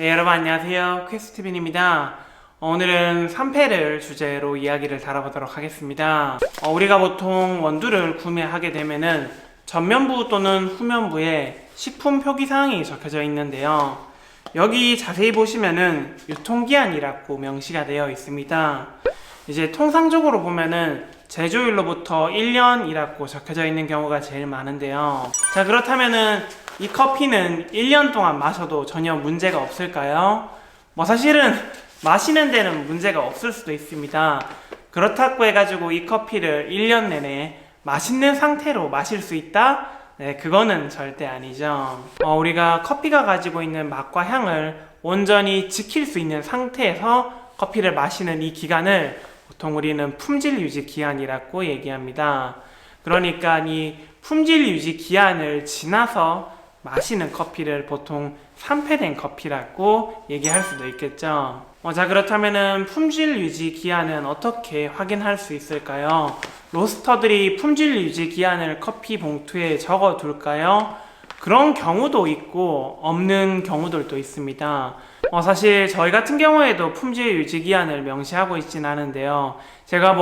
네, 여러분 안녕하세요. 퀘스트빈입니다. 오늘은 3패를 주제로 이야기를 다뤄보도록 하겠습니다. 우리가 보통 원두를 구매하게 되면은 전면부 또는 후면부에 식품 표기사항이 적혀져 있는데요. 여기 자세히 보시면은 유통기한이라고 명시가 되어 있습니다. 이제 통상적으로 보면은 제조일로부터 1년이라고 적혀져 있는 경우가 제일 많은데요. 자, 그렇다면은 이 커피는 1년 동안 마셔도 전혀 문제가 없을까요? 사실은 마시는 데는 문제가 없을 수도 있습니다. 그렇다고 해가지고 이 커피를 1년 내내 맛있는 상태로 마실 수 있다? 네, 그거는 절대 아니죠. 우리가 커피가 가지고 있는 맛과 향을 온전히 지킬 수 있는 상태에서 커피를 마시는 이 기간을 보통 우리는 품질 유지 기한이라고 얘기합니다. 그러니까 이 품질 유지 기한을 지나서 마시는 커피를 보통 산패된 커피라고 얘기할 수도 있겠죠. 자, 그렇다면은 품질 유지 기한은 어떻게 확인할 수 있을까요? 로스터들이 품질 유지 기한을 커피 봉투에 적어 둘까요? 그런 경우도 있고 없는 경우들도 있습니다. 사실 저희 같은 경우에도 품질 유지 기한을 명시하고 있진 않은데요. 제가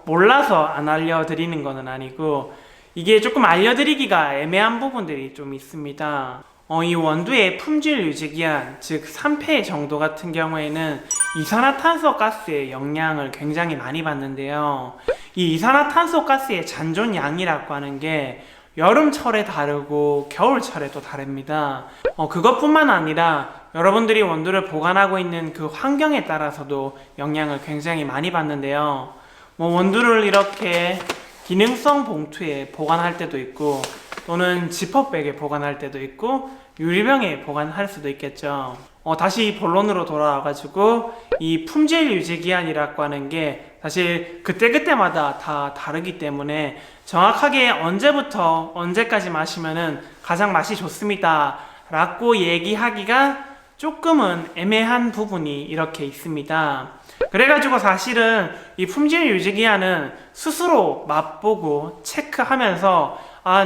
몰라서 안 알려드리는 거는 아니고 이게 조금 알려드리기가 애매한 부분들이 좀 있습니다. 이 원두의 품질 유지 기한, 즉 3폐 정도 같은 경우에는 이산화탄소 가스의 영향을 굉장히 많이 받는데요. 이 이산화탄소 가스의 잔존량이라고 하는 게 여름철에 다르고 겨울철에 또 다릅니다. 그것뿐만 아니라 여러분들이 원두를 보관하고 있는 그 환경에 따라서도 영향을 굉장히 많이 받는데요. 원두를 이렇게 기능성 봉투에 보관할 때도 있고 또는 지퍼백에 보관할 때도 있고 유리병에 보관할 수도 있겠죠. 다시 본론으로 돌아와가지고 이 품질 유지 기한이라고 하는 게 사실 그때그때마다 다 다르기 때문에 정확하게 언제부터 언제까지 마시면은 가장 맛이 좋습니다 라고 얘기하기가 조금은 애매한 부분이 이렇게 있습니다. 그래가지고 사실은 이 품질 유지 기한은 스스로 맛보고 체크하면서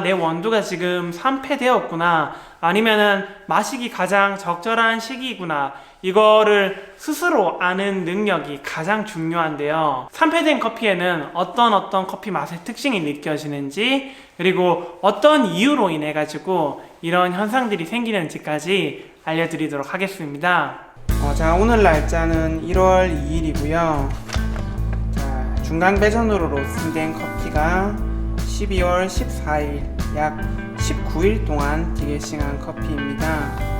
내 원두가 지금 산패되었구나, 아니면은 마시기 가장 적절한 시기구나, 이거를 스스로 아는 능력이 가장 중요한데요. 산패된 커피에는 어떤 커피 맛의 특징이 느껴지는지, 그리고 어떤 이유로 인해 가지고 이런 현상들이 생기는지까지 알려드리도록 하겠습니다. 자, 오늘 날짜는 1월 2일이고요. 자, 중간 배전으로 로스팅된 커피가 12월 14일, 약 19일 동안 디게싱한 커피입니다.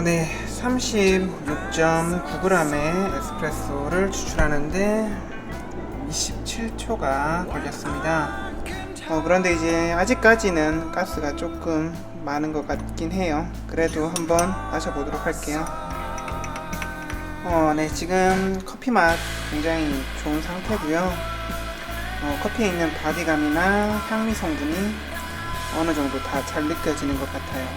네, 36.9g의 에스프레소를 추출하는데 27초가 걸렸습니다. 그런데 이제 아직까지는 가스가 조금 많은 것 같긴 해요. 그래도 한번 마셔보도록 할게요. 네, 지금 커피 맛 굉장히 좋은 상태고요. 커피에 있는 바디감이나 향미 성분이 어느 정도 다 잘 느껴지는 것 같아요.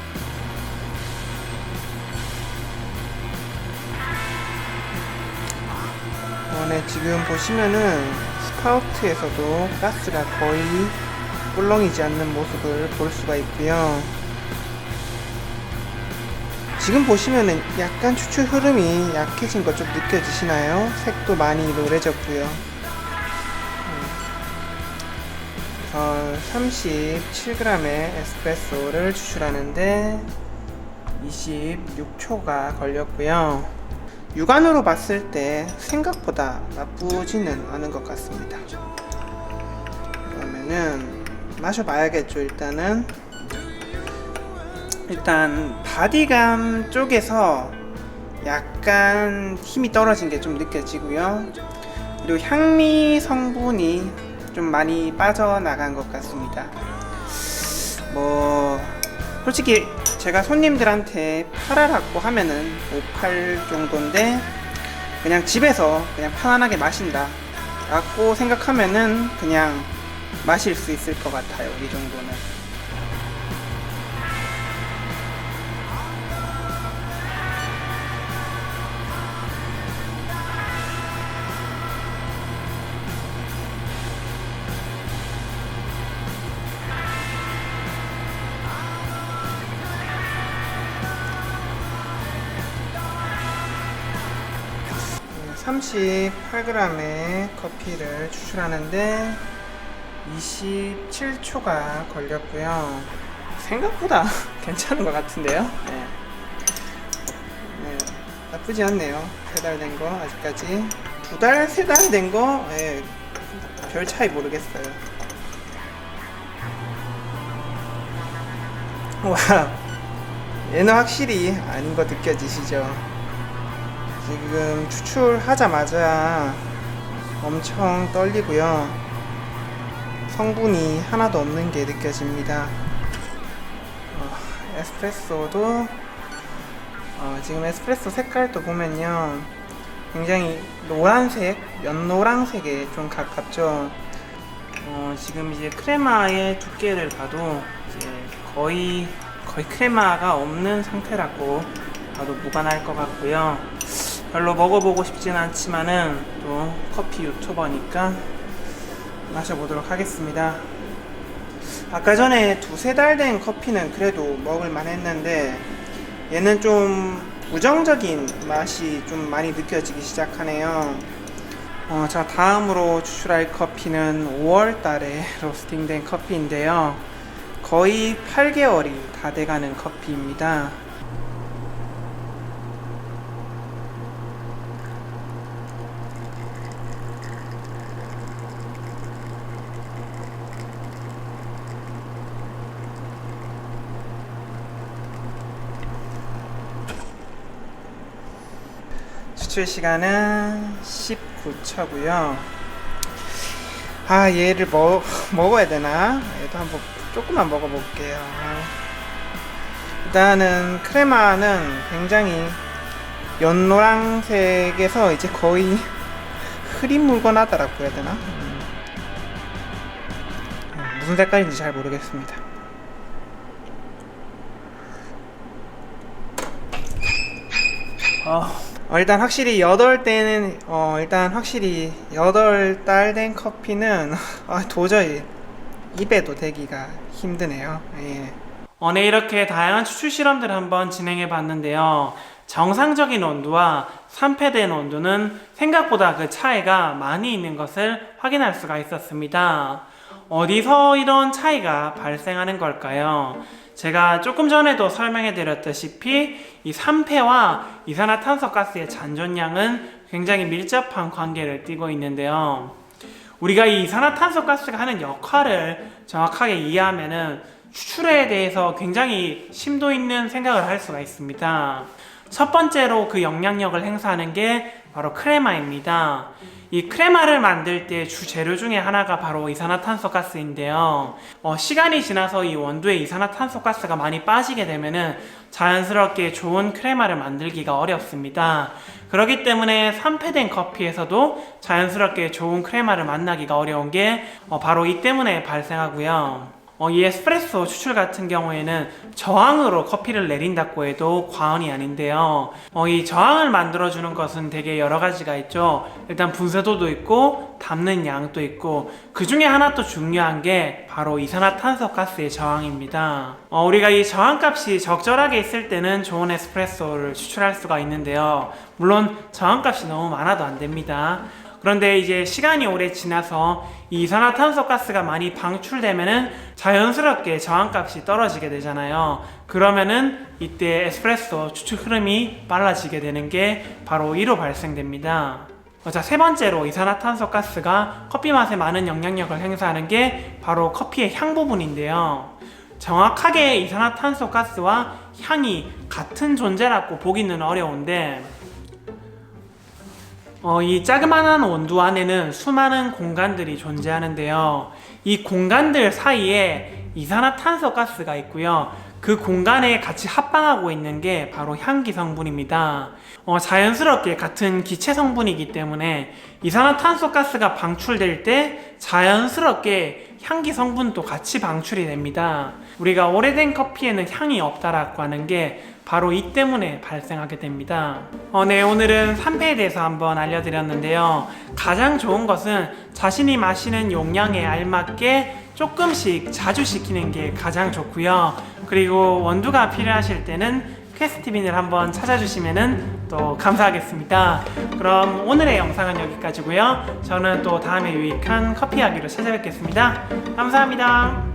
네, 지금 보시면은 스파우트에서도 가스가 거의 꿀렁이지 않는 모습을 볼 수가 있고요. 지금 보시면은 약간 추출 흐름이 약해진 것 좀 느껴지시나요? 색도 많이 노래졌고요. 그래서 37g의 에스프레소를 추출하는데 26초가 걸렸고요. 육안으로 봤을 때 생각보다 나쁘지는 않은 것 같습니다. 그러면은 마셔봐야겠죠. 일단 바디감 쪽에서 약간 힘이 떨어진 게 좀 느껴지고요. 그리고 향미 성분이 좀 많이 빠져나간 것 같습니다. 솔직히 제가 손님들한테 팔아라고 하면은 5팔 정도인데 그냥 집에서 그냥 편안하게 마신다 라고 생각하면은 그냥 마실 수 있을 것 같아요. 이 정도는. 네, 38g의 커피를 추출하는데 27초가 걸렸고요. 생각보다 괜찮은 것 같은데요. 네. 네, 나쁘지 않네요. 3달 된 거 아직까지. 2달, 3달 된 거 별 차이 모르겠어요. 와, 얘는 확실히 아닌 거 느껴지시죠? 지금 추출하자마자 엄청 떨리고요. 성분이 하나도 없는 게 느껴집니다. 에스프레소도 지금 에스프레소 색깔도 보면요, 굉장히 노란색, 연노란색에 좀 가깝죠. 지금 이제 크레마의 두께를 봐도 이제 거의 크레마가 없는 상태라고 봐도 무관할 것 같고요. 별로 먹어보고 싶진 않지만은 또 커피 유튜버니까 마셔보도록 하겠습니다. 아까 전에 2-3달 된 커피는 그래도 먹을만 했는데 얘는 좀 부정적인 맛이 좀 많이 느껴지기 시작하네요. 자, 다음으로 추출할 커피는 5월 달에 로스팅된 커피인데요. 거의 8개월이 다 돼가는 커피입니다. 추출 시간은 19초고요. 얘를 먹어야 되나? 얘도 한번 조금만 먹어볼게요. 일단은 크레마는 굉장히 연노란색에서 이제 거의 흐린 물건 하다라고 해야 되나? 무슨 색깔인지 잘 모르겠습니다. 일단 확실히 8달 된 커피는 도저히 입에도 대기가 힘드네요. 예. 네, 이렇게 다양한 추출 실험들을 한번 진행해 봤는데요. 정상적인 온도와 산패된 온도는 생각보다 그 차이가 많이 있는 것을 확인할 수가 있었습니다. 어디서 이런 차이가 발생하는 걸까요? 제가 조금 전에도 설명해 드렸다시피 이 산패와 이산화탄소가스의 잔존량은 굉장히 밀접한 관계를 띠고 있는데요. 우리가 이 이산화탄소가스가 하는 역할을 정확하게 이해하면은 추출에 대해서 굉장히 심도 있는 생각을 할 수가 있습니다. 첫 번째로 그 영향력을 행사하는 게 바로 크레마입니다. 이 크레마를 만들 때 주재료 중에 하나가 바로 이산화탄소가스인데요. 시간이 지나서 이 원두에 이산화탄소가스가 많이 빠지게 되면은 자연스럽게 좋은 크레마를 만들기가 어렵습니다. 그렇기 때문에 산패된 커피에서도 자연스럽게 좋은 크레마를 만나기가 어려운 게 바로 이 때문에 발생하고요. 이 에스프레소 추출 같은 경우에는 저항으로 커피를 내린다고 해도 과언이 아닌데요. 이 저항을 만들어주는 것은 되게 여러 가지가 있죠. 일단 분쇄도도 있고 담는 양도 있고, 그 중에 하나 또 중요한 게 바로 이산화탄소가스의 저항입니다. 우리가 이 저항값이 적절하게 있을 때는 좋은 에스프레소를 추출할 수가 있는데요. 물론 저항값이 너무 많아도 안 됩니다. 그런데 이제 시간이 오래 지나서 이 이산화탄소가스가 많이 방출되면은 자연스럽게 저항값이 떨어지게 되잖아요. 그러면은 이때 에스프레소 추출 흐름이 빨라지게 되는 게 바로 이로 발생됩니다. 자, 세 번째로 이산화탄소가스가 커피 맛에 많은 영향력을 행사하는 게 바로 커피의 향 부분인데요. 정확하게 이산화탄소가스와 향이 같은 존재라고 보기는 어려운데, 이 자그마한 원두 안에는 수많은 공간들이 존재하는데요. 이 공간들 사이에 이산화탄소가스가 있고요. 그 공간에 같이 합방하고 있는 게 바로 향기 성분입니다. 자연스럽게 같은 기체 성분이기 때문에 이산화탄소가스가 방출될 때 자연스럽게 향기 성분도 같이 방출이 됩니다. 우리가 오래된 커피에는 향이 없다라고 하는 게 바로 이 때문에 발생하게 됩니다. 네, 오늘은 산패에 대해서 한번 알려드렸는데요. 가장 좋은 것은 자신이 마시는 용량에 알맞게 조금씩 자주 시키는 게 가장 좋고요. 그리고 원두가 필요하실 때는 퀘스트빈을 한번 찾아주시면 또 감사하겠습니다. 그럼 오늘의 영상은 여기까지고요. 저는 또 다음에 유익한 커피 이야기로 찾아뵙겠습니다. 감사합니다.